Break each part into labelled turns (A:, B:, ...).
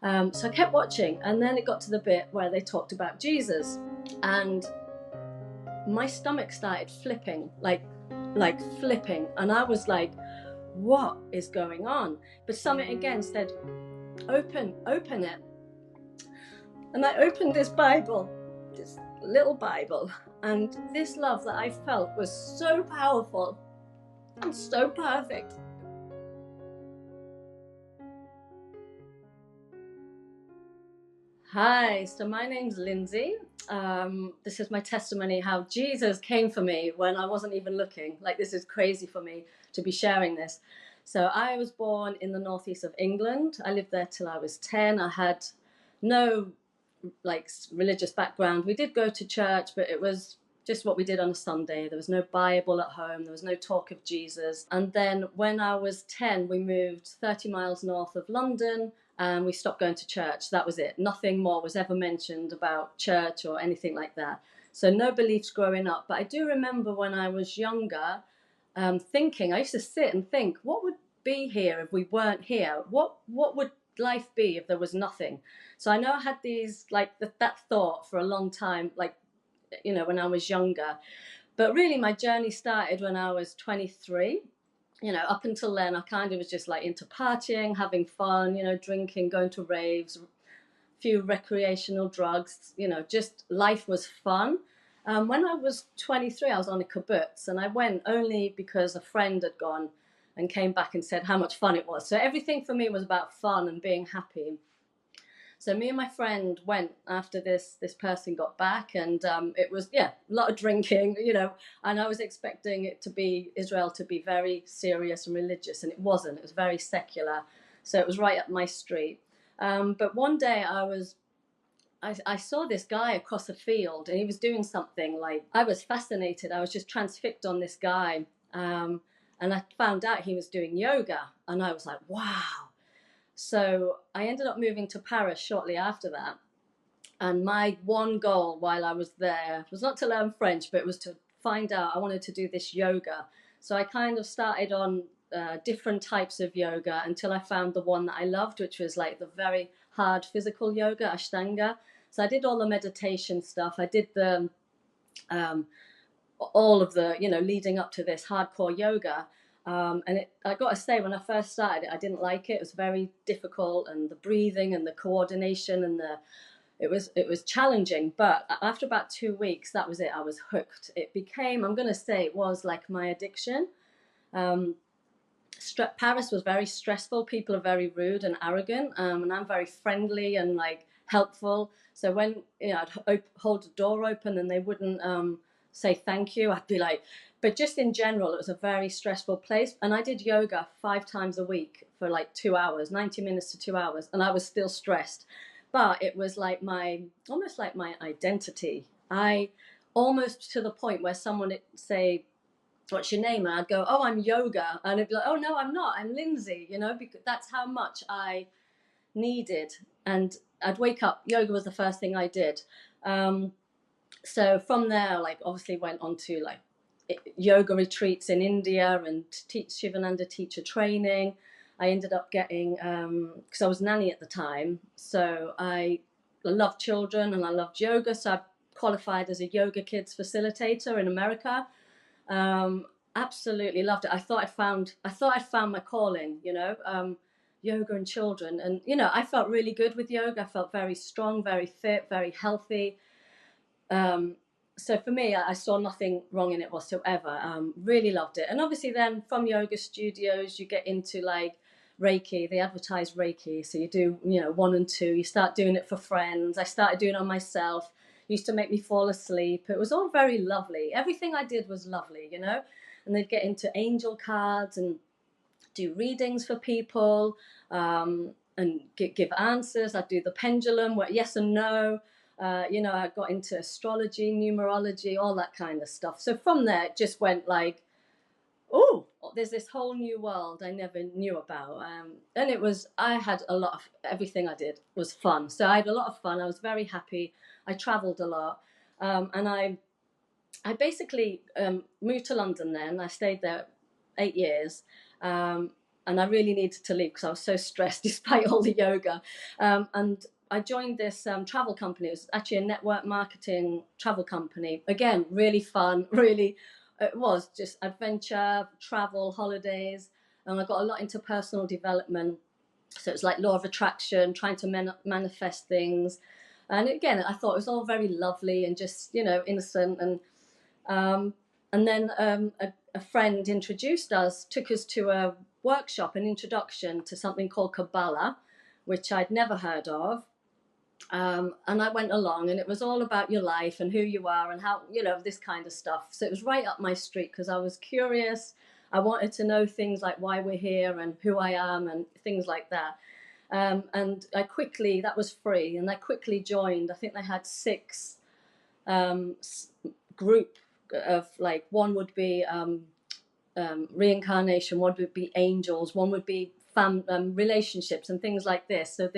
A: So I kept watching, and then it got to the bit where they talked about Jesus, and my stomach started flipping, like flipping, and I was like, what is going on? But something again said, open it. And I opened this Bible, this little Bible, and this love that I felt was so powerful and so perfect. Hi, so my name's Lyndsey. This is my testimony how Jesus came for me when I wasn't even looking. Like, this is crazy for me to be sharing this. So I was born in the northeast of England. I lived there till I was 10. I had no religious background. We did go to church, but it was just what we did on a Sunday. There was no Bible at home. There was no talk of Jesus. And then when I was 10, we moved 30 miles north of London, and we stopped going to church. That was it. Nothing more was ever mentioned about church or anything like that. So no beliefs growing up. But I do remember when I was younger, thinking, I used to sit and think, what would be here if we weren't here? What would life be if there was nothing? So I know I had these, that thought for a long time, when I was younger. But really my journey started when I was 23. Up until then, I kind of was just like into partying, having fun, drinking, going to raves, a few recreational drugs, just life was fun. When I was 23, I was on a kibbutz, and I went only because a friend had gone and came back and said how much fun it was. So everything for me was about fun and being happy. So me and my friend went after this person got back, and it was, a lot of drinking, and I was expecting Israel to be very serious and religious, and it wasn't. It was very secular. So it was right up my street. But one day I saw this guy across a field, and he was doing something. Like, I was fascinated. I was just transfixed on this guy. And I found out he was doing yoga, and I was like, wow. So I ended up moving to Paris shortly after that. And my one goal while I was there was not to learn French, but it was to find out I wanted to do this yoga. So I kind of started on different types of yoga until I found the one that I loved, which was like the very hard physical yoga, Ashtanga. So I did all the meditation stuff. I did the all of the, leading up to this hardcore yoga. And I got to say, when I first started it, I didn't like it. It was very difficult, and the breathing and the coordination and it was challenging. But after about 2 weeks, that was it. I was hooked. It became, I'm going to say, it was like my addiction. Paris was very stressful. People are very rude and arrogant, and I'm very friendly and like helpful. So when I'd hold the door open and they wouldn't say thank you, I'd be like, but just in general, it was a very stressful place. And I did yoga 5 times a week for like 2 hours, 90 minutes to 2 hours, and I was still stressed. But it was like almost like my identity. I almost, to the point where someone would say, what's your name? And I'd go, oh, I'm Yoga. And it'd be like, oh, no, I'm not. I'm Lyndsey, because that's how much I needed. And I'd wake up. Yoga was the first thing I did. So from there, obviously went on to yoga retreats in India and teach Shivananda teacher training. I ended up getting, because I was nanny at the time, so I loved children and I loved yoga. So I qualified as a yoga kids facilitator in America. Absolutely loved it. I thought I'd found my calling, yoga and children. And, I felt really good with yoga. I felt very strong, very fit, very healthy. So for me, I saw nothing wrong in it whatsoever. Really loved it. And obviously then from yoga studios, you get into Reiki. They advertise Reiki. So you do, 1 and 2, you start doing it for friends. I started doing it on myself. It used to make me fall asleep. It was all very lovely. Everything I did was lovely, and they'd get into angel cards and do readings for people, and give answers. I'd do the pendulum, yes and no. I got into astrology, numerology, all that kind of stuff. So from there, it just went oh, there's this whole new world I never knew about. And I had a lot of, everything I did was fun. So I had a lot of fun. I was very happy. I traveled a lot. And I basically moved to London then. I stayed there 8 years. and I really needed to leave because I was so stressed despite all the yoga. And I joined this travel company. It was actually a network marketing travel company. Again, really fun, really, it was just adventure, travel, holidays. And I got a lot into personal development. So it's like law of attraction, trying to manifest things. And again, I thought it was all very lovely and just, innocent. And then a friend introduced us, took us to a workshop, an introduction to something called Kabbalah, which I'd never heard of. And I went along, and it was all about your life and who you are and how, this kind of stuff. So it was right up my street because I was curious. I wanted to know things like why we're here and who I am and things like that. And that was free, and I quickly joined. I think they had 6 group of, like, one would be reincarnation, one would be angels, one would be relationships and things like this. So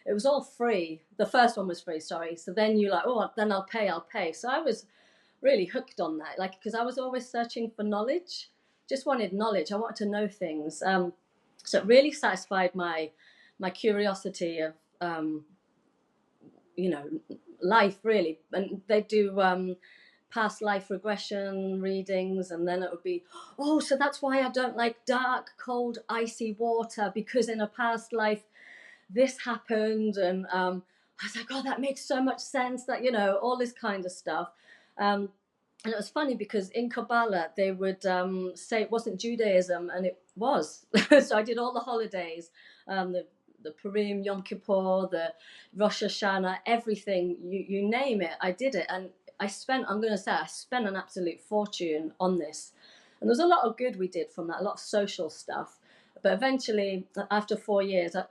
A: it was all free. The first one was free, sorry. So then you're like, oh, then I'll pay. So I was really hooked on that, like, because I was always searching for knowledge, just wanted knowledge. I wanted to know things. So it really satisfied my curiosity of, life, really. And they do past life regression readings, and then it would be, oh, so that's why I don't like dark, cold, icy water, because in a past life this happened. And I was like, oh, that makes so much sense, that, all this kind of stuff. And it was funny because in Kabbalah they would say it wasn't Judaism, and it was. So I did all the holidays, the Purim, Yom Kippur, the Rosh Hashanah, everything, you name it, I did it. And I spent an absolute fortune on this. And there's a lot of good we did from that, a lot of social stuff. But eventually, after 4 years, I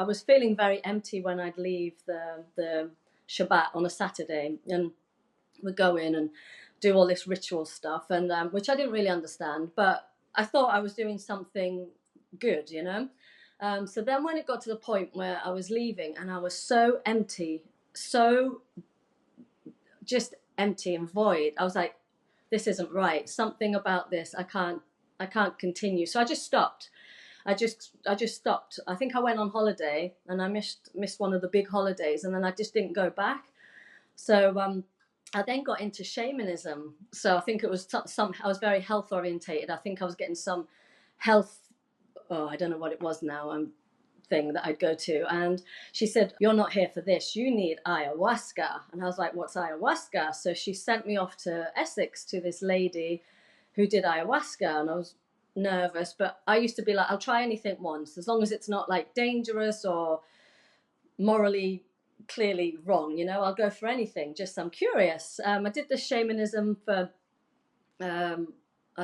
A: was feeling very empty when I'd leave the Shabbat on a Saturday, and we'd go in and do all this ritual stuff, and which I didn't really understand, but I thought I was doing something good, So then when it got to the point where I was leaving and I was so empty, so just empty and void, I was like, this isn't right. Something about this, I can't continue. So I just stopped. I just stopped. I think I went on holiday and I missed one of the big holidays, and then I just didn't go back. So I then got into shamanism. So I think it was I was very health orientated. I think I was getting some health, I don't know what it was now, thing that I'd go to. And she said, you're not here for this, you need ayahuasca. And I was like, what's ayahuasca? So she sent me off to Essex to this lady who did ayahuasca, and I was nervous, but I used to be like, I'll try anything once, as long as it's not like dangerous or morally clearly wrong, I'll go for anything, just I'm curious. I did the shamanism for I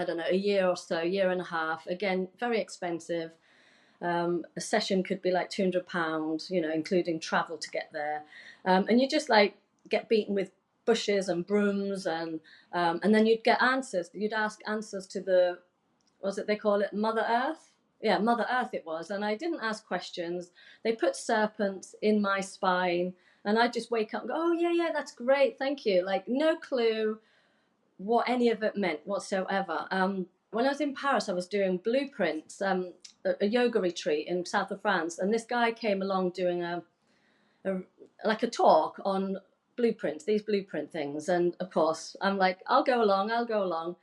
A: don't know, a year or so, year and a half. Again, very expensive. A session could be like £200, including travel to get there. And you just like get beaten with bushes and brooms, and then you'd get answers. You'd ask answers to they call it Mother Earth? Yeah, Mother Earth it was. And I didn't ask questions. They put serpents in my spine, and I'd just wake up and go, oh, yeah, that's great, thank you. Like, no clue what any of it meant whatsoever. When I was in Paris, I was doing blueprints, a yoga retreat in south of France, and this guy came along doing a talk on blueprints, these blueprint things. And of course, I'm like, I'll go along.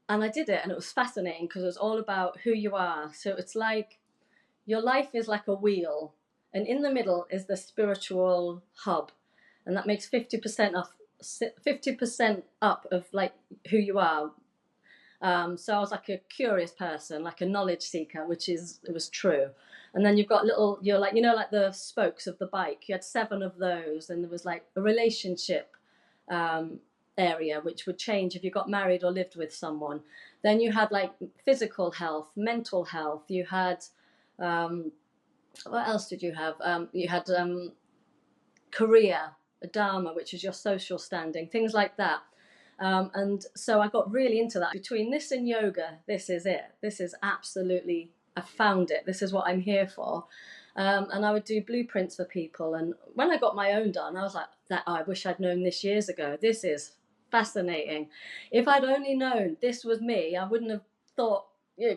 A: And I did it, and it was fascinating because it was all about who you are. So it's like your life is like a wheel, and in the middle is the spiritual hub, and that makes 50% up of like who you are. So I was like a curious person, like a knowledge seeker, it was true. And then you've got you're like, like the spokes of the bike. You had 7 of those, and there was like a relationship area, which would change if you got married or lived with someone. Then you had like physical health, mental health. You had, what else did you have? You had career, dharma, which is your social standing, things like that. And so I got really into that. Between this and yoga, this is it. This is absolutely, I found it. This is what I'm here for. And I would do blueprints for people. And when I got my own done, I was like, I wish I'd known this years ago. This is fascinating. If I'd only known this was me, I wouldn't have thought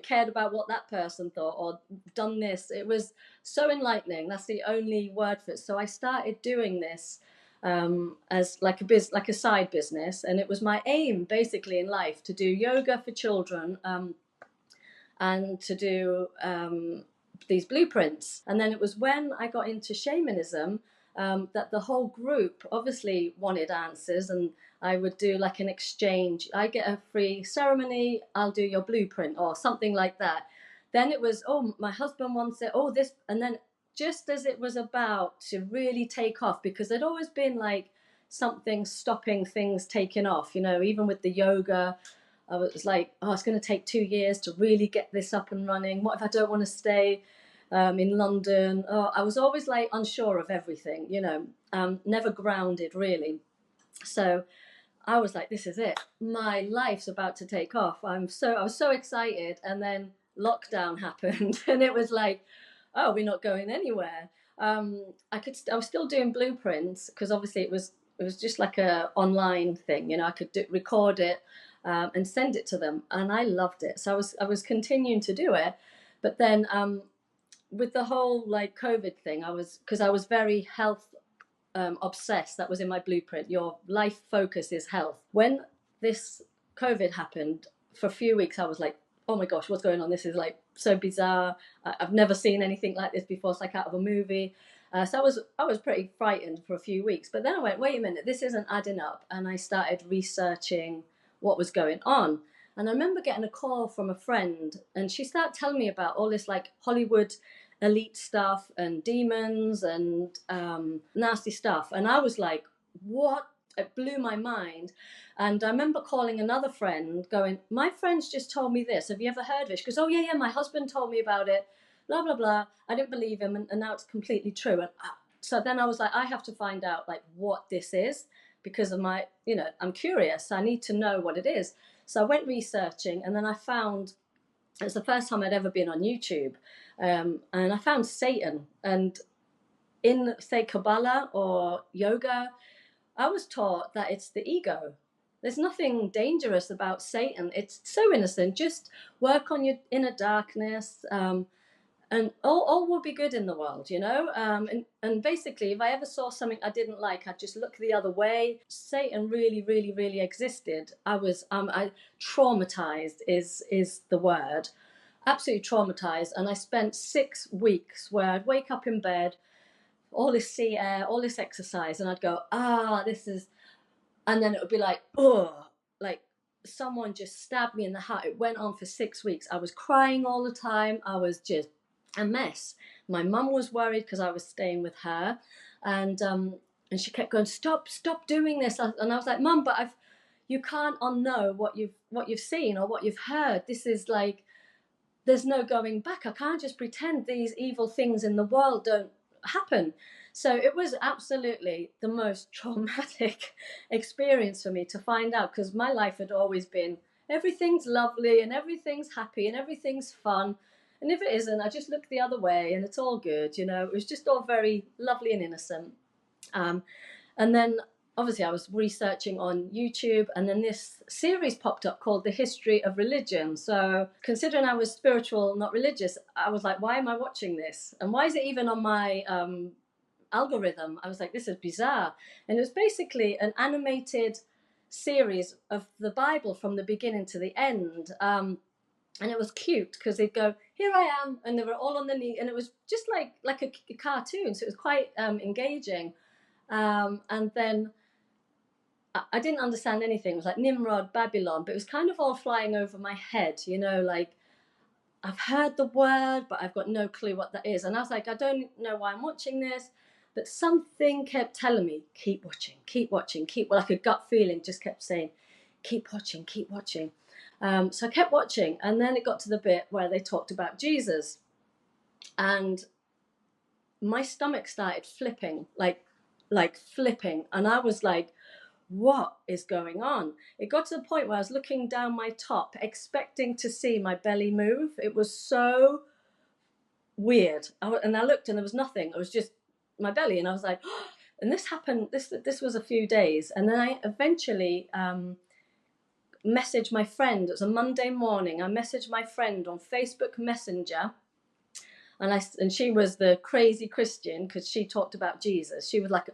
A: cared about what that person thought or done this. It was so enlightening. That's the only word for it. So I started doing this as like a side business, and it was my aim basically in life to do yoga for children, and to do these blueprints. And then it was when I got into shamanism that the whole group obviously wanted answers, and I would do like an exchange. I get a free ceremony, I'll do your blueprint or something like that. Then it was, oh, my husband wants it, oh, this. And then just as it was about to really take off, because there'd always been like something stopping things taking off, even with the yoga. I was like, oh, it's going to take 2 years to really get this up and running. What if I don't want to stay in London? Oh, I was always like unsure of everything, never grounded really. So I was like, this is it. My life's about to take off. I was so excited. And then lockdown happened and it was like, oh, we're not going anywhere. I was still doing blueprints because obviously it was just like a online thing, I could record it and send it to them, and I loved it. So I was continuing to do it, but then with the whole like COVID thing, because I was very health obsessed. That was in my blueprint. Your life focus is health. When this COVID happened, for a few weeks I was like, oh my gosh, what's going on? This is like so bizarre. I've never seen anything like this before. It's like out of a movie. So I was pretty frightened for a few weeks. But then I went, wait a minute, this isn't adding up. And I started researching what was going on. And I remember getting a call from a friend, and she started telling me about all this like Hollywood elite stuff and demons and nasty stuff. And I was like, what? It blew my mind. And I remember calling another friend going, my friend's just told me this. Have you ever heard of it? She goes, oh, yeah, my husband told me about it, blah, blah, blah. I didn't believe him. And now it's completely true. And so then I was like, I have to find out like what this is, because of my, I'm curious. I need to know what it is. So I went researching, and then I found, it's the first time I'd ever been on YouTube. And I found Satan. And in, say, Kabbalah or yoga, I was taught that it's the ego. There's nothing dangerous about Satan. It's so innocent. Just work on your inner darkness, and all will be good in the world, and basically, if I ever saw something I didn't like, I'd just look the other way. Satan really, really, really existed. I traumatized is the word. Absolutely traumatized. And I spent 6 weeks where I'd wake up in bed, all this sea air, all this exercise, and I'd go, this is, and then it would be like, oh, like someone just stabbed me in the heart. It went on for 6 weeks. I was crying all the time. I was just a mess. My mum was worried because I was staying with her, and she kept going, stop doing this. And I was like, Mum, but you can't unknow what you've seen or what you've heard. This is like, there's no going back. I can't just pretend these evil things in the world don't happen. So it was absolutely the most traumatic experience for me to find out, because my life had always been everything's lovely and everything's happy and everything's fun. And if it isn't, I just look the other way and it's all good. It was just all very lovely and innocent. And then obviously I was researching on YouTube, and then this series popped up called The History of Religion. So considering I was spiritual, not religious, I was like, why am I watching this? And why is it even on my algorithm? I was like, this is bizarre. And it was basically an animated series of the Bible from the beginning to the end. And it was cute because they'd go, here I am, and they were all on the knee, and it was just like a cartoon. So it was quite engaging. And then I didn't understand anything. It was like Nimrod, Babylon, but it was kind of all flying over my head, like I've heard the word, but I've got no clue what that is. And I was like, I don't know why I'm watching this, but something kept telling me, keep watching, like a gut feeling just kept saying, keep watching. So I kept watching, and then it got to the bit where they talked about Jesus, and my stomach started flipping, like flipping, and I was like, what is going on? It got to the point where I was looking down my top, expecting to see my belly move. It was so weird. And I looked, and there was nothing. It was just my belly, and I was like, oh. And this happened. This was a few days, and then I eventually message my friend. It was a Monday morning. I messaged my friend on Facebook Messenger, and she was the crazy Christian because she talked about Jesus. She was like,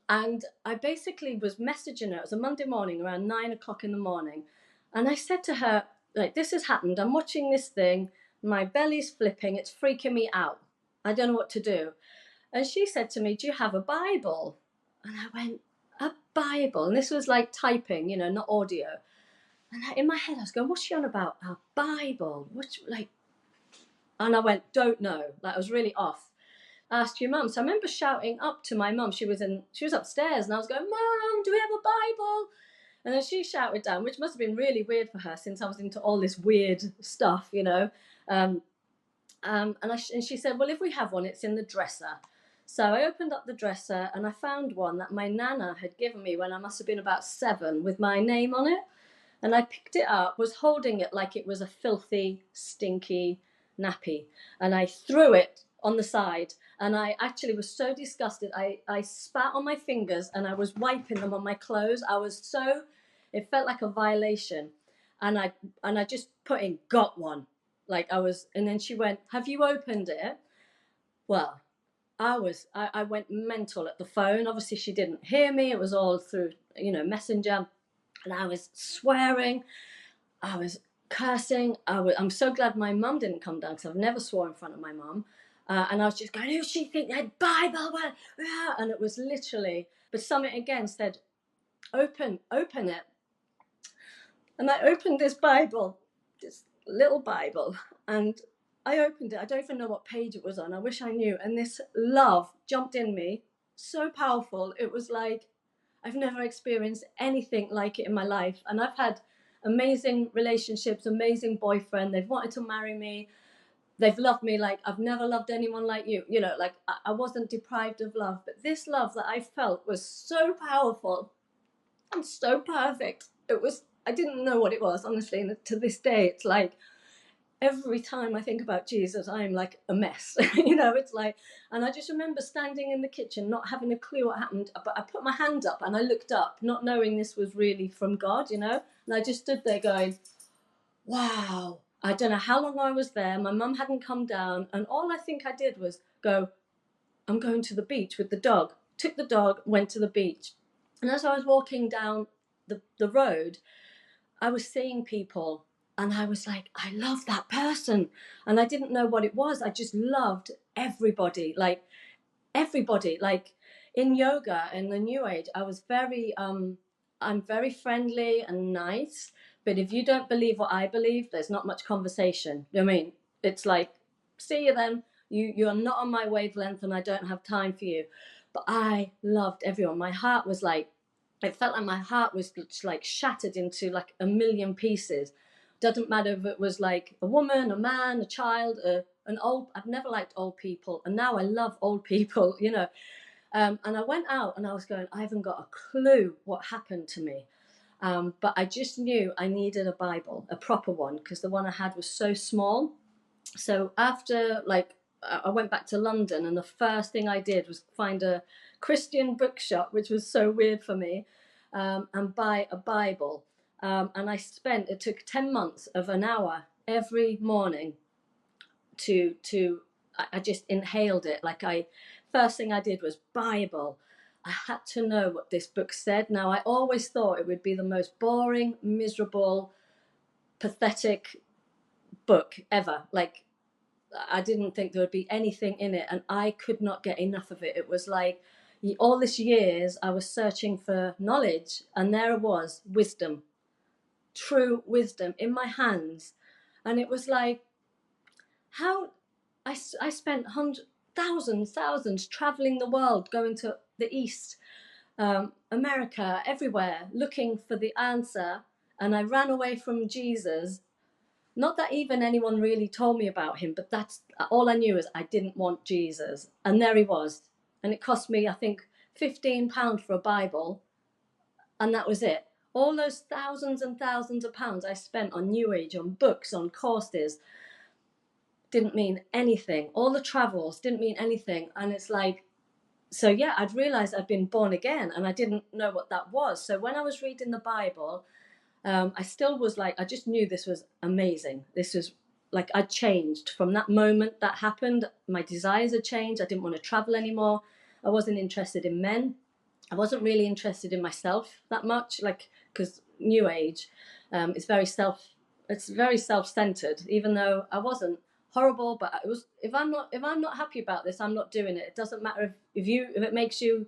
A: and I basically was messaging her. It was a Monday morning around 9 o'clock in the morning, and I said to her, like, this has happened. I'm watching this thing. My belly's flipping. It's freaking me out. I don't know what to do. And she said to me, do you have a Bible? And I went, a Bible? And this was like typing, not audio. And in my head, I was going, what's she on about? A Bible? And I went, don't know. Like, I was really off. Asked your mum. So I remember shouting up to my mum. She was upstairs, and I was going, Mum, do we have a Bible? And then she shouted down, which must have been really weird for her since I was into all this weird stuff, And she said, well, if we have one, it's in the dresser. So I opened up the dresser and I found one that my nana had given me when I must have been about 7 with my name on it. And I picked it up, was holding it like it was a filthy, stinky nappy. And I threw it on the side. And I actually was so disgusted. I spat on my fingers and I was wiping them on my clothes. It felt like a violation. And I just put in, got one. And then she went, have you opened it? Well, I went mental at the phone. Obviously she didn't hear me. It was all through, Messenger. And I was swearing. I was cursing. I'm so glad my mum didn't come down because I've never swore in front of my mum. And I was just going, who she think that Bible? And it was literally, but something again said, open it. And I opened this Bible, this little Bible, and I opened it. I don't even know what page it was on. I wish I knew. And this love jumped in me, so powerful. It was like, I've never experienced anything like it in my life. And I've had amazing relationships, amazing boyfriend. They've wanted to marry me. They've loved me like I've never loved anyone like you. Like I wasn't deprived of love. But this love that I felt was so powerful and so perfect. I didn't know what it was, honestly. And to this day, it's like, every time I think about Jesus, I'm like a mess. It's like, and I just remember standing in the kitchen, not having a clue what happened, but I put my hand up and I looked up, not knowing this was really from God, and I just stood there going, wow. I don't know how long I was there. My mum hadn't come down, and all I think I did was go, I'm going to the beach with the dog. Took the dog, went to the beach. And as I was walking down the road, I was seeing people. And I was like, I love that person. And I didn't know what it was. I just loved everybody. Like in yoga and the New Age, I was I'm very friendly and nice. But if you don't believe what I believe, there's not much conversation. I mean, it's like, see you then. You're not on my wavelength and I don't have time for you. But I loved everyone. My heart was like, it felt like my heart was like shattered into like a million pieces. Doesn't matter if it was like a woman, a man, a child, an old. I've never liked old people, and now I love old people. And I went out and I was going, I haven't got a clue what happened to me. But I just knew I needed a Bible, a proper one, because the one I had was so small. So after, I went back to London, and the first thing I did was find a Christian bookshop, which was so weird for me, and buy a Bible. And it took 10 months of an hour every morning I just inhaled it. First thing I did was Bible. I had to know what this book said. Now, I always thought it would be the most boring, miserable, pathetic book ever. I didn't think there would be anything in it, and I could not get enough of it. It was like all these years I was searching for knowledge, and there it was, wisdom, true wisdom in my hands. And it was like, how I spent thousands traveling the world, going to the East, America, everywhere, looking for the answer. And I ran away from Jesus. Not that even anyone really told me about him, but that's all I knew is I didn't want Jesus. And there he was. And it cost me, I think, £15 for a Bible. And that was it. All those thousands and thousands of pounds I spent on New Age, on books, on courses, didn't mean anything. All the travels didn't mean anything. And it's like, So yeah, I'd realized I'd been born again, and I didn't know what that was. So when I was reading the Bible, I still was like, I just knew this was amazing. This was like, I changed from that moment that happened. My desires had changed. I didn't want to travel anymore. I wasn't interested in men. I wasn't really interested in myself that much, like, because New Age, it's very self-centered. Even though I wasn't horrible, but it was, if I'm not happy about this, I'm not doing it. It doesn't matter if it makes you,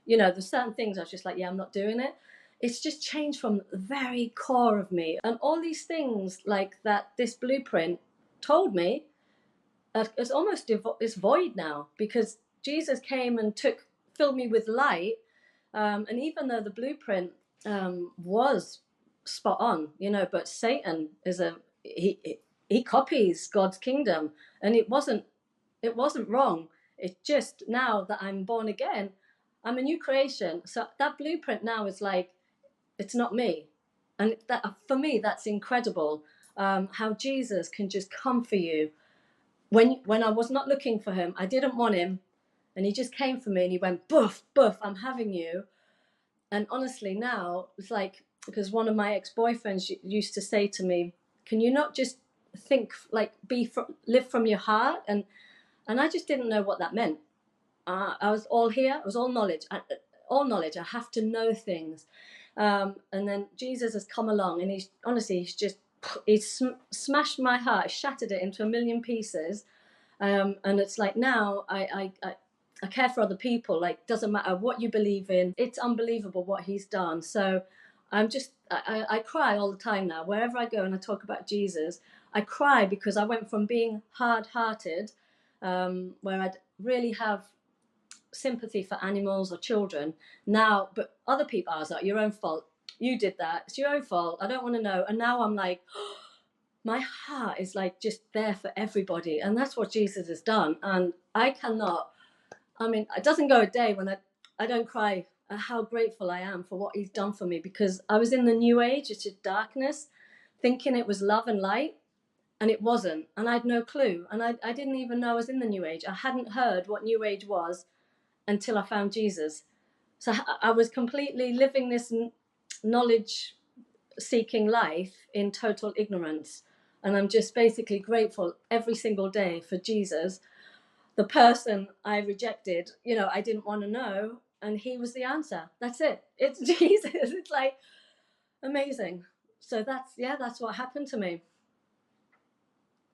A: there's certain things I was just like, yeah, I'm not doing it. It's just changed from the very core of me, and all these things like that. This blueprint told me it's almost it's void now, because Jesus came and filled me with light. And even though the blueprint was spot on, but Satan he copies God's kingdom, and it wasn't wrong. It's just, now that I'm born again, I'm a new creation. So that blueprint now is like, it's not me. And that, for me, that's incredible. How Jesus can just come for you. When I was not looking for him, I didn't want him, and he just came for me, and he went, boof, boof, I'm having you. And honestly, now it's like, because one of my ex-boyfriends used to say to me, can you not just think, like, live from your heart? And I just didn't know what that meant. I was all here. It was all knowledge. I have to know things. And then Jesus has come along, and he's smashed my heart, shattered it into a million pieces. And it's like, now I care for other people. Like, doesn't matter what you believe in. It's unbelievable what he's done. So I cry all the time now. Wherever I go and I talk about Jesus, I cry, because I went from being hard-hearted, where I'd really have sympathy for animals or children. Now, but other people, I was like, your own fault. You did that. It's your own fault. I don't want to know. And now I'm like, my heart is like just there for everybody. And that's what Jesus has done. And it doesn't go a day when I don't cry at how grateful I am for what he's done for me, because I was in the New Age, it's just darkness, thinking it was love and light, and it wasn't. And I had no clue. And I didn't even know I was in the New Age. I hadn't heard what New Age was until I found Jesus. So I was completely living this knowledge seeking life in total ignorance. And I'm just basically grateful every single day for Jesus. The person I rejected, I didn't want to know, and he was the answer. That's it. It's Jesus. It's like amazing. So that's what happened to me.